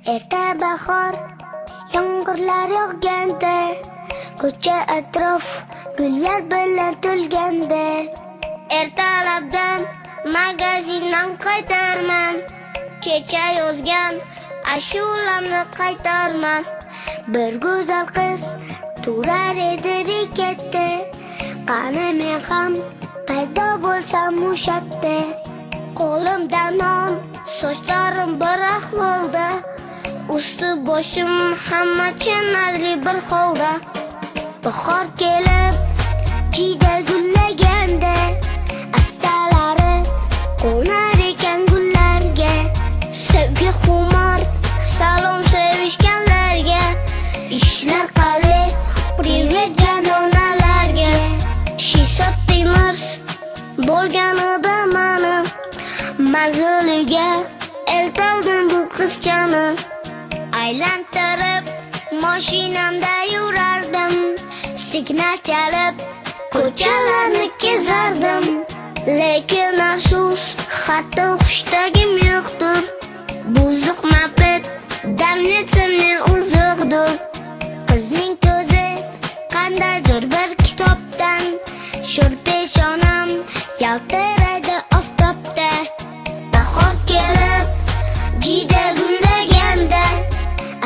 Erta bahor, yomg'irlar yog'ganda, ko'cha atrof gullar bilan to'lganda, ertalabdan magazindan qaytarman, kecha yozgan ashulamni qaytarman. Bir go'zal qiz turar edi bekatda, qani men ham paydo bo'lsam o'shatda. Qo'limda non, sochlarim bir ahvolda, usti boshim hamma tushunarli bir holda. Bahor kelib, jiyda gullaganda, astalari qo'nar ekan gullarga. Sevgi xumor, salom sevishganlarga, ishlar qalay, privet janonalarga. Shisot temir bo'lganida mening manziliga eltoldim bu qizchani. Aylantirib mashinamda yurardim, signal chalib ko'chalarni kezardim. Lekin afsus, hatto xushtagim yo'qdir. Buzuq mabit damnetimning uzuqdir. Qizning ko'zi qandaydir bir kitobdan, sho'r peshonam yaltiraydi oftobda. Bahor kelib, jiyda gullaganda,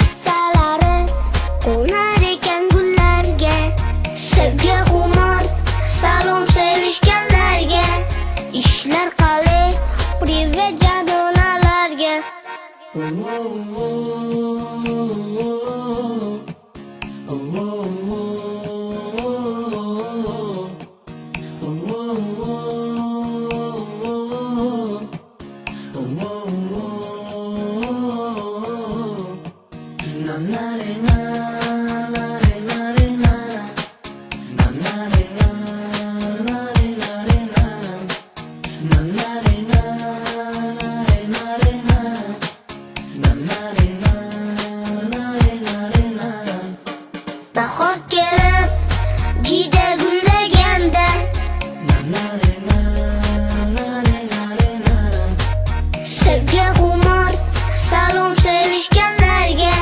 astalari qo'nar ekan gullarga. Sevgi xumor, salom sevishganlarga, ishlar qalay, privet janonalarga. Bahor kelib, jiyda gullaganda, sevgi xumor, salom sevishganlarga.